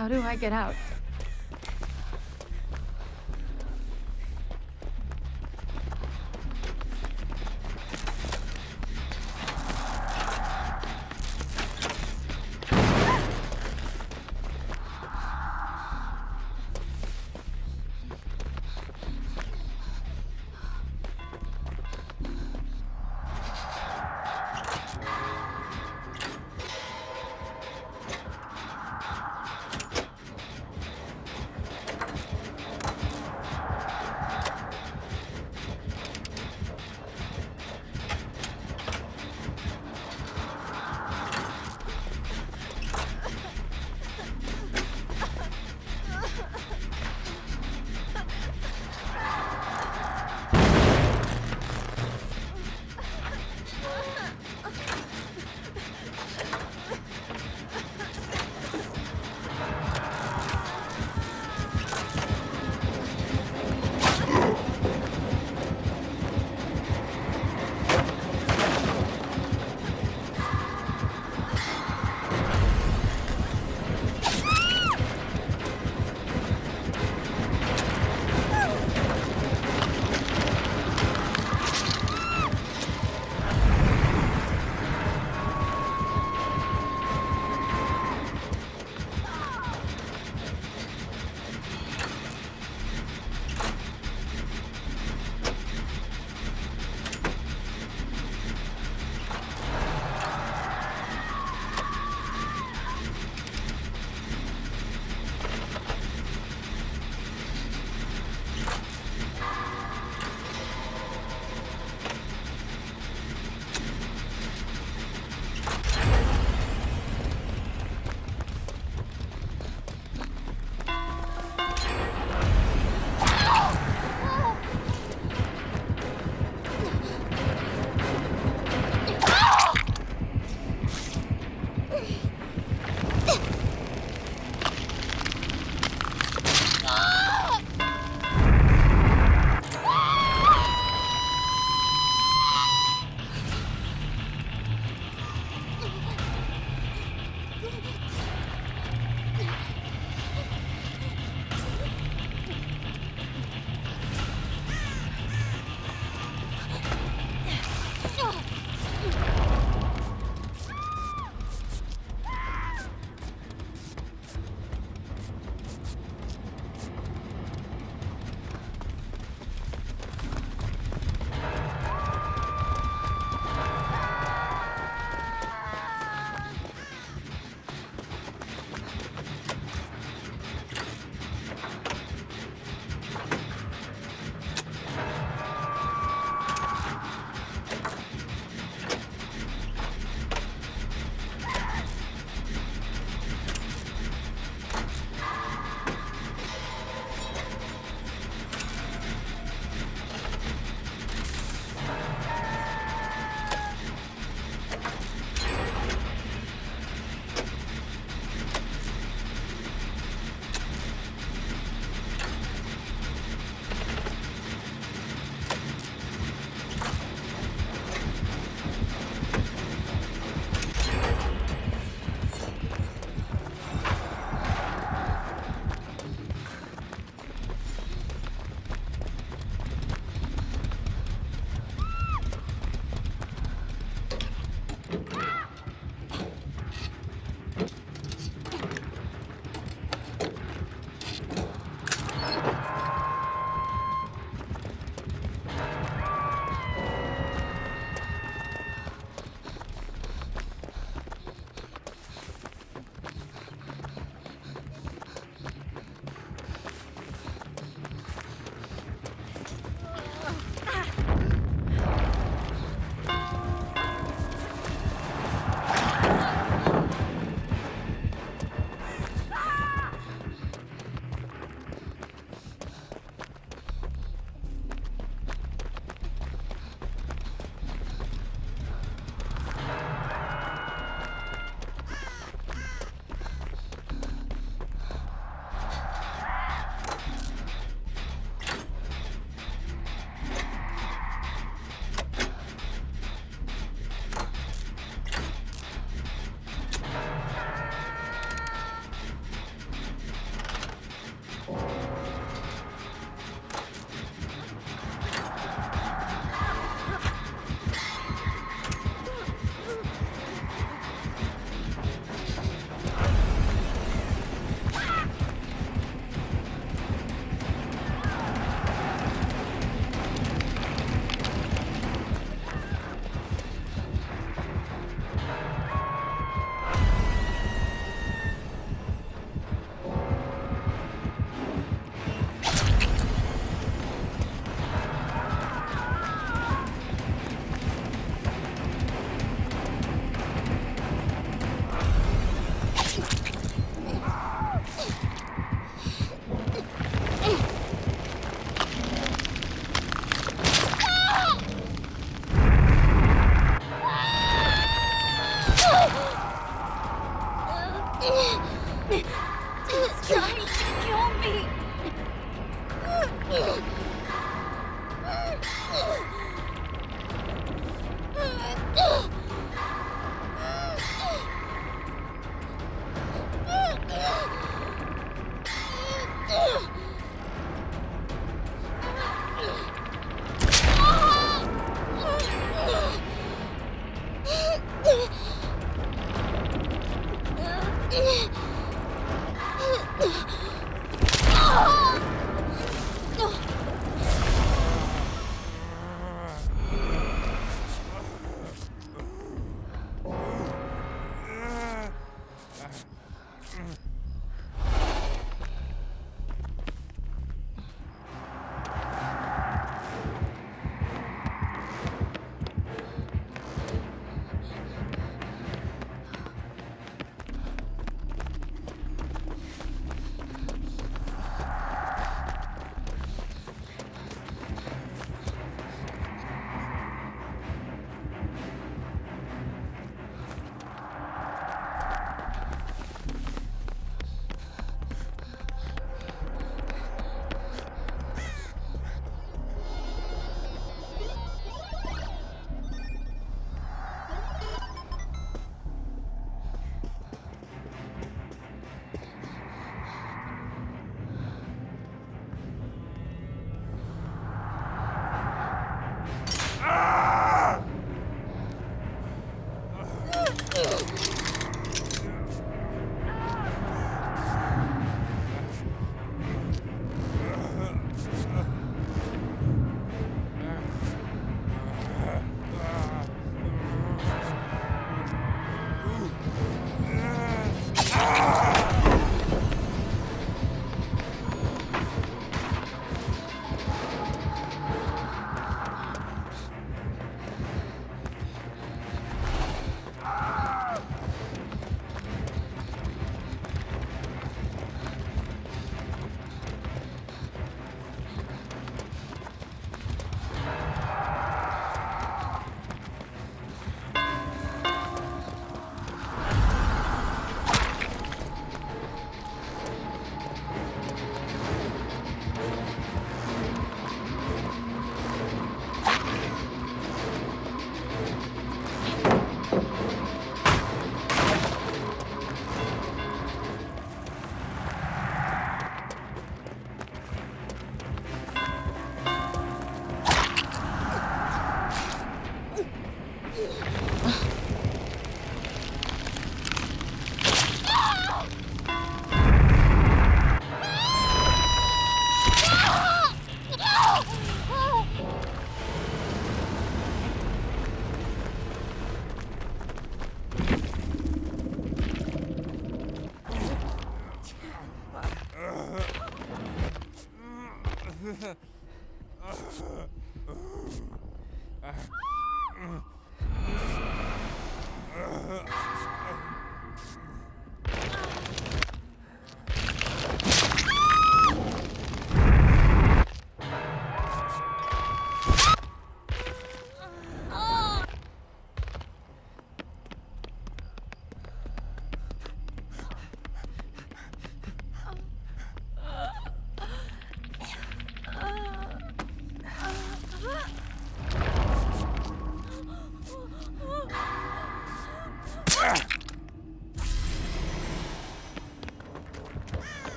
How do I get out?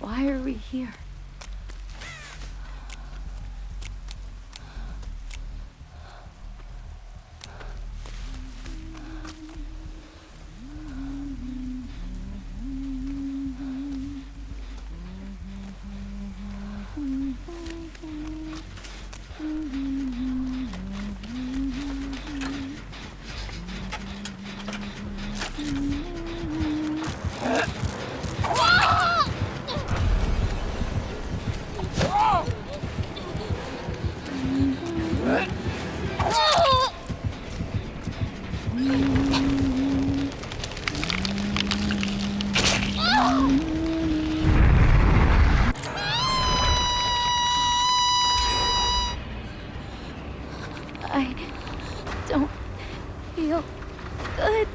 Why are we here? I don't feel good.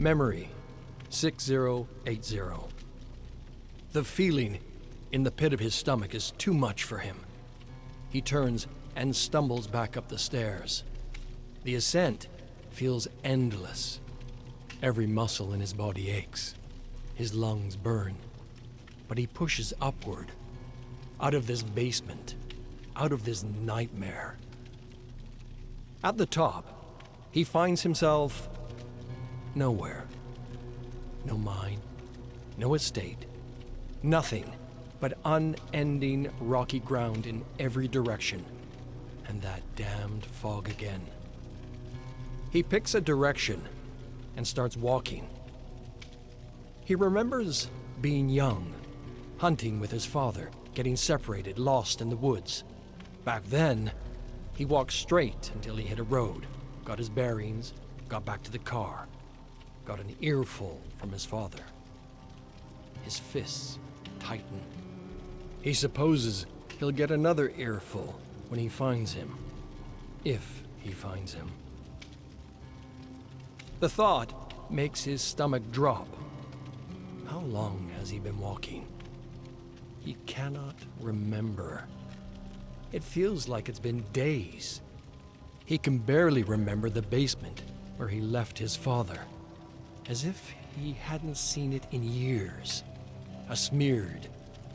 Memory 6080. The feeling in the pit of his stomach is too much for him. He turns and stumbles back up the stairs. The ascent feels endless. Every muscle in his body aches. His lungs burn. But he pushes upward, out of this basement, out of this nightmare. At the top, he finds himself nowhere. No mine, no estate, nothing but unending rocky ground in every direction, and that damned fog again. He picks a direction and starts walking. He remembers being young, hunting with his father, getting separated, lost in the woods. Back then, he walked straight until he hit a road, got his bearings, got back to the car, got an earful from his father. His fists tighten. He supposes he'll get another earful when he finds him, if he finds him. The thought makes his stomach drop. How long has he been walking? He cannot remember. It feels like it's been days. He can barely remember the basement where he left his father, as if he hadn't seen it in years. A smeared,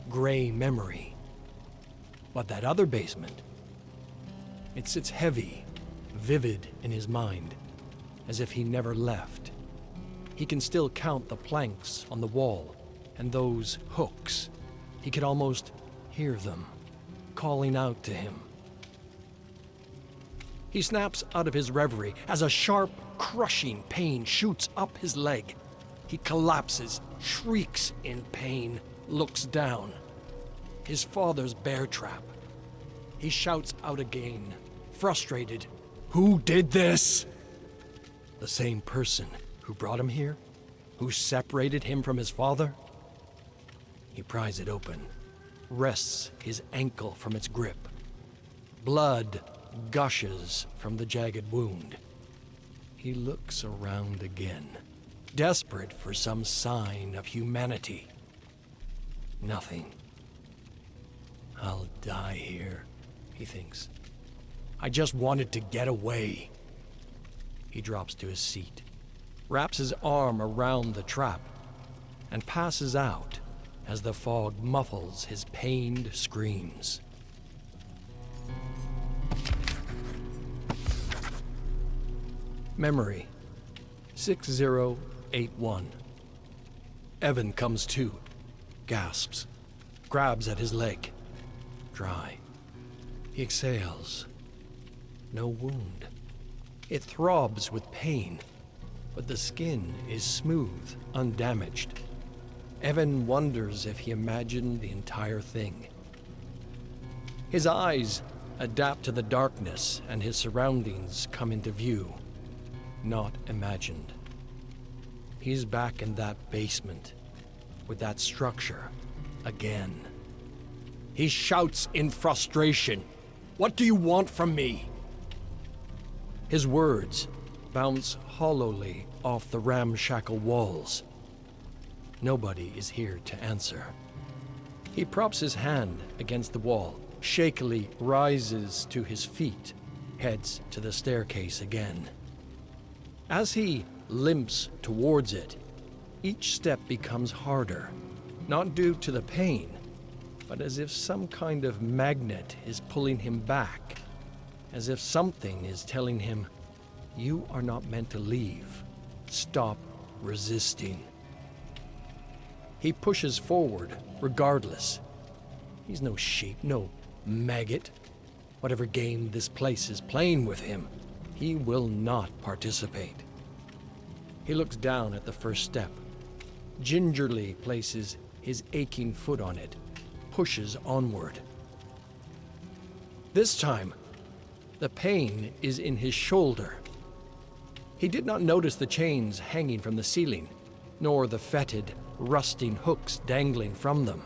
gray memory. But that other basement, it sits heavy, vivid in his mind, as if he never left. He can still count the planks on the wall and those hooks. He could almost hear them calling out to him. He snaps out of his reverie as a sharp, crushing pain shoots up his leg. He collapses, shrieks in pain, looks down. His father's bear trap. He shouts out again, frustrated. Who did this? The same person who brought him here? Who separated him from his father? He pries it open, wrests his ankle from its grip. Blood gushes from the jagged wound. He looks around again, desperate for some sign of humanity. Nothing. I'll die here, he thinks. I just wanted to get away. He drops to his seat, wraps his arm around the trap, and passes out as the fog muffles his pained screams. Memory 6081. Evan comes to, gasps, grabs at his leg. Dry. He exhales. No wound. It throbs with pain, but the skin is smooth, undamaged. Evan wonders if he imagined the entire thing. His eyes adapt to the darkness and his surroundings come into view. Not imagined. He's back in that basement, with that structure, again. He shouts in frustration, "What do you want from me?" His words bounce hollowly off the ramshackle walls. Nobody is here to answer. He props his hand against the wall, shakily rises to his feet, heads to the staircase again. As he limps towards it, each step becomes harder, not due to the pain, but as if some kind of magnet is pulling him back, as if something is telling him, "You are not meant to leave. Stop resisting." He pushes forward, regardless. He's no sheep, no maggot. Whatever game this place is playing with him, he will not participate. He looks down at the first step, gingerly places his aching foot on it, pushes onward. This time, the pain is in his shoulder. He did not notice the chains hanging from the ceiling, nor the fetid, rusting hooks dangling from them.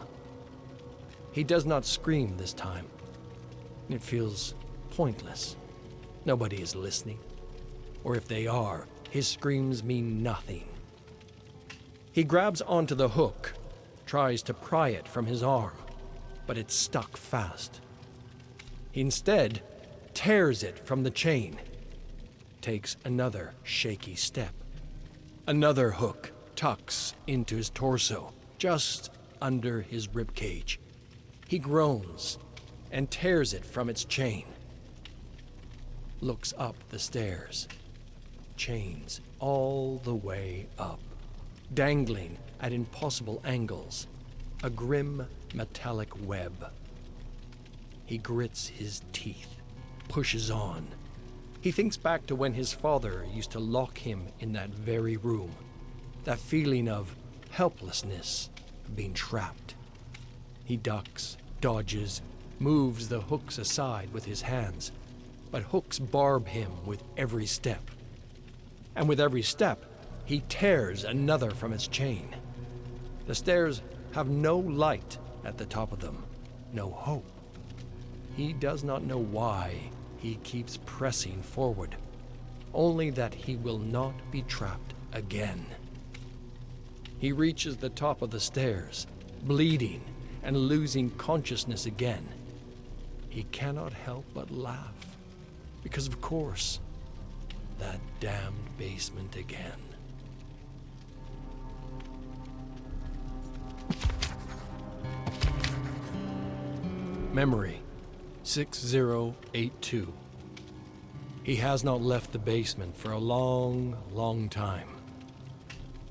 He does not scream this time. It feels pointless. Nobody is listening. Or if they are, his screams mean nothing. He grabs onto the hook, tries to pry it from his arm, but it's stuck fast. He instead tears it from the chain, takes another shaky step. Another hook tucks into his torso, just under his ribcage. He groans and tears it from its chain. Looks up the stairs. Chains all the way up, dangling at impossible angles, a grim metallic web. He grits his teeth, pushes on. He thinks back to when his father used to lock him in that very room, that feeling of helplessness, of being trapped. He ducks, dodges, moves the hooks aside with his hands, but hooks barb him with every step. And with every step, he tears another from its chain. The stairs have no light at the top of them, no hope. He does not know why he keeps pressing forward, only that he will not be trapped again. He reaches the top of the stairs, bleeding and losing consciousness again. He cannot help but laugh, because of course, that damned basement again. Memory 6082. He has not left the basement for a long, long time.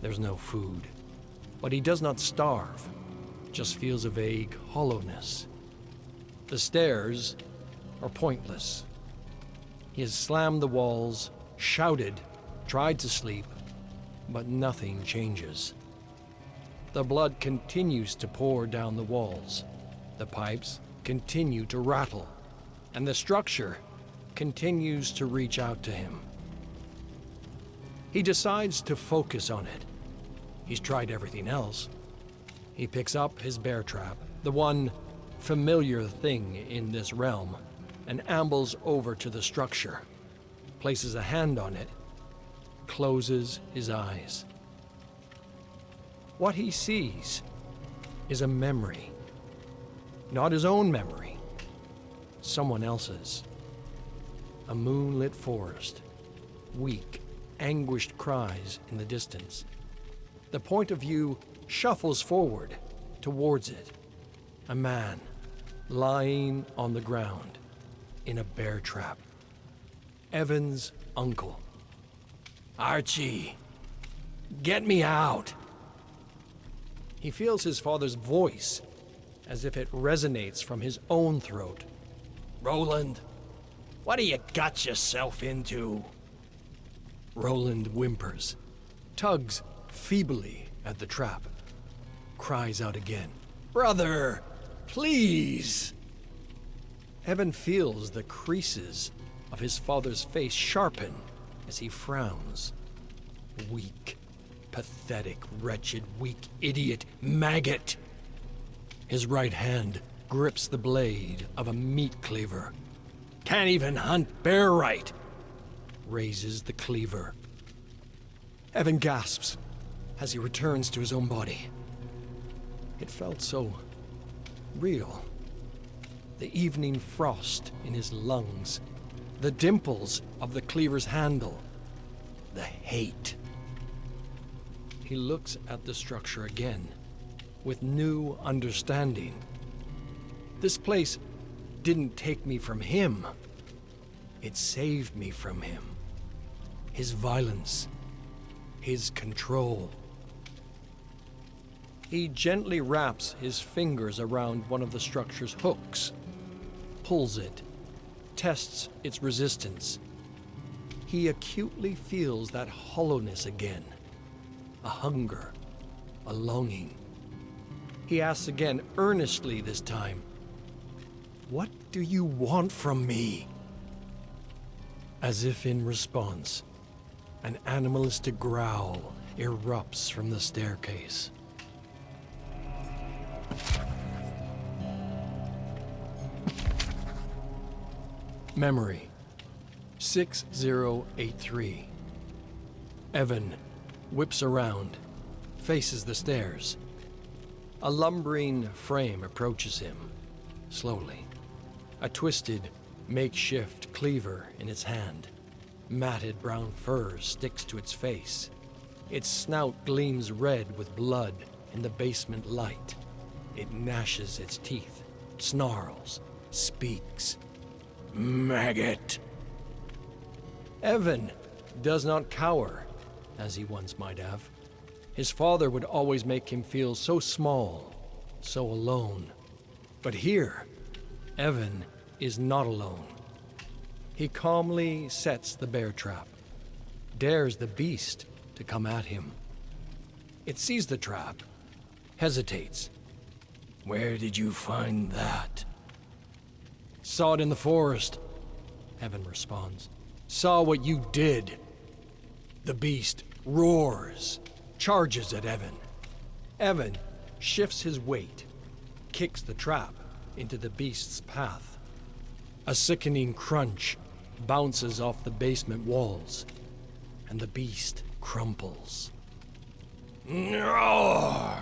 There's no food, but he does not starve, just feels a vague hollowness. The stairs are pointless. He has slammed the walls, shouted, tried to sleep, but nothing changes. The blood continues to pour down the walls. The pipes continue to rattle, and the structure continues to reach out to him. He decides to focus on it. He's tried everything else. He picks up his bear trap, the one familiar thing in this realm, and ambles over to the structure, places a hand on it, closes his eyes. What he sees is a memory. Not his own memory, someone else's. A moonlit forest, weak, anguished cries in the distance. The point of view shuffles forward towards it. A man lying on the ground in a bear trap. Evan's uncle. "Archie, get me out." He feels his father's voice as if it resonates from his own throat. "Roland, what do you got yourself into?" Roland whimpers, tugs feebly at the trap, cries out again, "Brother, please!" Evan feels the creases of his father's face sharpen as he frowns. Weak, pathetic, wretched, weak idiot, maggot! His right hand grips the blade of a meat cleaver. "Can't even hunt bear right!" Raises the cleaver. Evan gasps as he returns to his own body. It felt so real. The evening frost in his lungs, the dimples of the cleaver's handle, the hate. He looks at the structure again, with new understanding. This place didn't take me from him. It saved me from him. His violence, his control. He gently wraps his fingers around one of the structure's hooks, pulls it, tests its resistance. He acutely feels that hollowness again, a hunger, a longing. He asks again, earnestly this time, "What do you want from me?" As if in response, an animalistic growl erupts from the staircase. Memory 6083. Evan whips around, faces the stairs. A lumbering frame approaches him, slowly. A twisted, makeshift cleaver in its hand. Matted brown fur sticks to its face. Its snout gleams red with blood in the basement light. It gnashes its teeth, snarls, speaks. Maggot! Evan does not cower, as he once might have. His father would always make him feel so small, so alone. But here, Evan is not alone. He calmly sets the bear trap, dares the beast to come at him. It sees the trap, hesitates. Where did you find that? Saw it in the forest, Evan responds. Saw what you did. The beast roars, charges at Evan. Evan shifts his weight, kicks the trap into the beast's path. A sickening crunch bounces off the basement walls, and the beast crumples. Roar!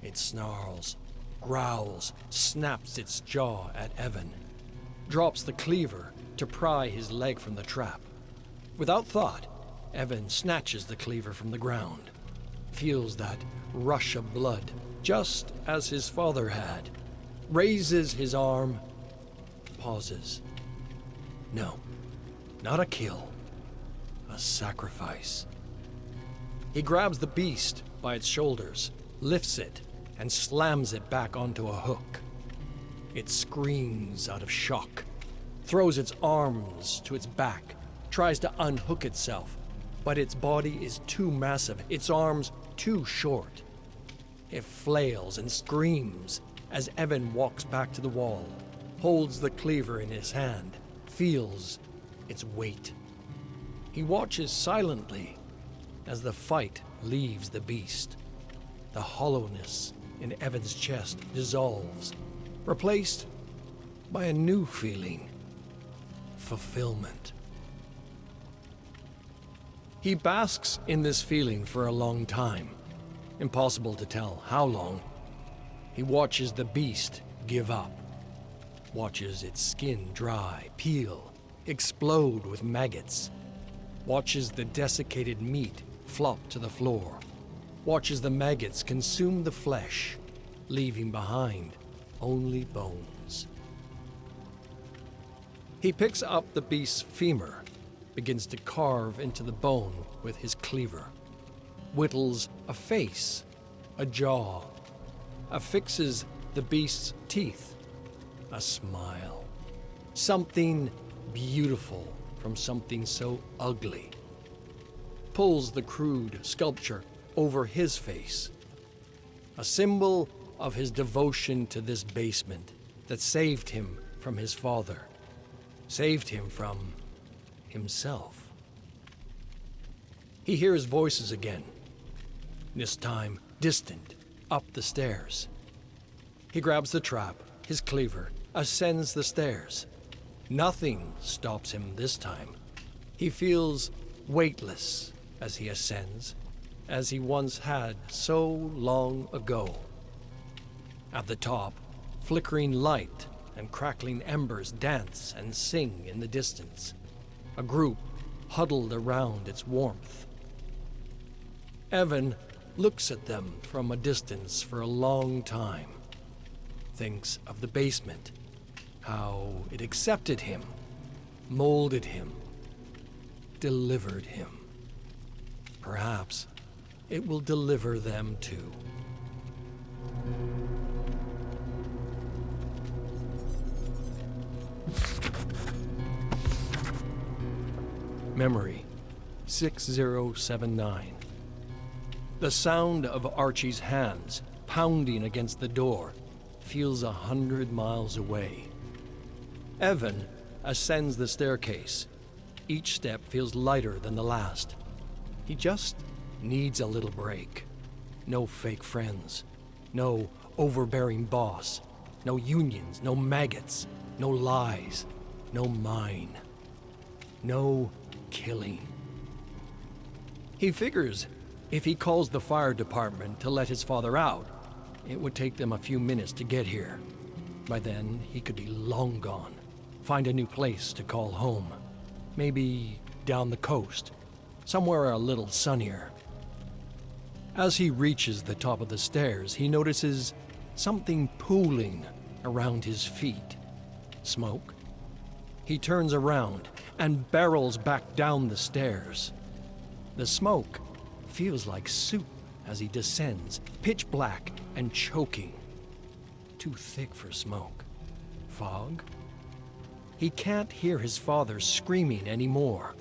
It snarls, growls, snaps its jaw at Evan, drops the cleaver to pry his leg from the trap. Without thought, Evan snatches the cleaver from the ground, feels that rush of blood, just as his father had, raises his arm, pauses. No, not a kill, a sacrifice. He grabs the beast by its shoulders, lifts it, and slams it back onto a hook. It screams out of shock, throws its arms to its back, tries to unhook itself, but its body is too massive, its arms too short. It flails and screams as Evan walks back to the wall, holds the cleaver in his hand, feels its weight. He watches silently as the fight leaves the beast. The hollowness in Evan's chest dissolves, replaced by a new feeling: fulfillment. He basks in this feeling for a long time. Impossible to tell how long. He watches the beast give up, watches its skin dry, peel, explode with maggots, watches the desiccated meat flop to the floor, watches the maggots consume the flesh, leaving behind only bones. He picks up the beast's femur, begins to carve into the bone with his cleaver, whittles a face, a jaw, affixes the beast's teeth, a smile. Something beautiful from something so ugly. Pulls the crude sculpture over his face, a symbol of his devotion to this basement that saved him from his father, saved him from himself. He hears voices again, this time distant, up the stairs. He grabs the trap, his cleaver, ascends the stairs. Nothing stops him this time. He feels weightless as he ascends, as he once had so long ago. At the top, flickering light and crackling embers dance and sing in the distance, a group huddled around its warmth. Evan looks at them from a distance for a long time, thinks of the basement, how it accepted him, molded him, delivered him. Perhaps it will deliver them too. Memory 6079. The sound of Archie's hands pounding against the door feels 100 miles away. Evan ascends the staircase. Each step feels lighter than the last. He just needs a little break. No fake friends. No overbearing boss. No unions. No maggots. No lies. No mine. No killing. He figures If he calls the fire department to let his father out, it would take them a few minutes to get here. By then, he could be long gone. Find a new place to call home. Maybe down the coast, somewhere a little sunnier. As he reaches the top of the stairs, he notices something pooling around his feet. Smoke? He turns around and barrels back down the stairs. The smoke feels like soup as he descends, pitch black and choking. Too thick for smoke. Fog? He can't hear his father screaming anymore.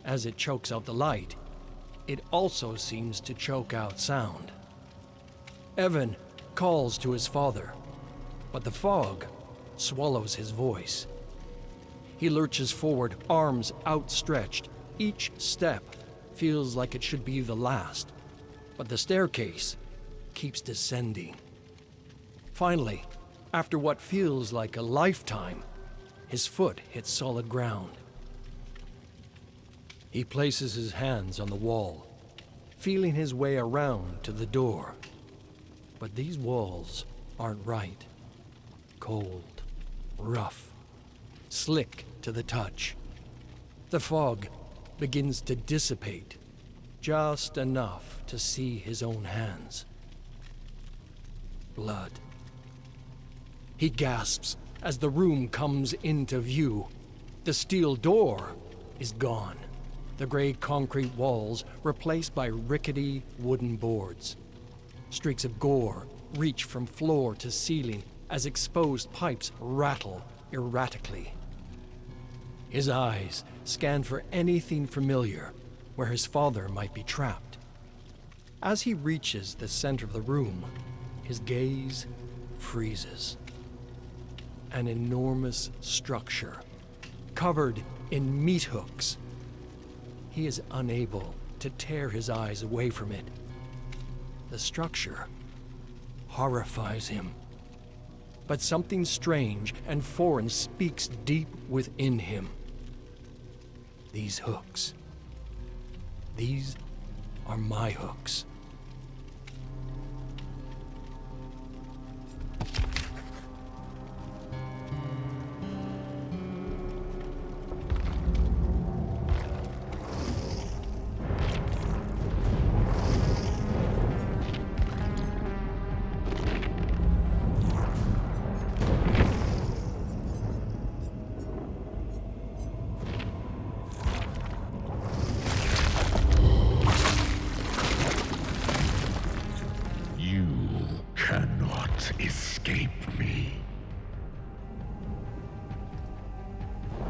As it chokes out the light, it also seems to choke out sound. Evan calls to his father, but the fog swallows his voice. He lurches forward, arms outstretched. Each step feels like it should be the last, but the staircase keeps descending. Finally, after what feels like a lifetime, his foot hits solid ground. He places his hands on the wall, feeling his way around to the door. But these walls aren't right. Cold, rough, slick to the touch. The fog begins to dissipate, just enough to see his own hands. Blood. He gasps as the room comes into view. The steel door is gone. The gray concrete walls replaced by rickety wooden boards. Streaks of gore reach from floor to ceiling as exposed pipes rattle erratically. His eyes scan for anything familiar where his father might be trapped. As he reaches the center of the room, his gaze freezes. An enormous structure, covered in meat hooks. He is unable to tear his eyes away from it. The structure horrifies him. But something strange and foreign speaks deep within him. These hooks. These are my hooks. You cannot escape.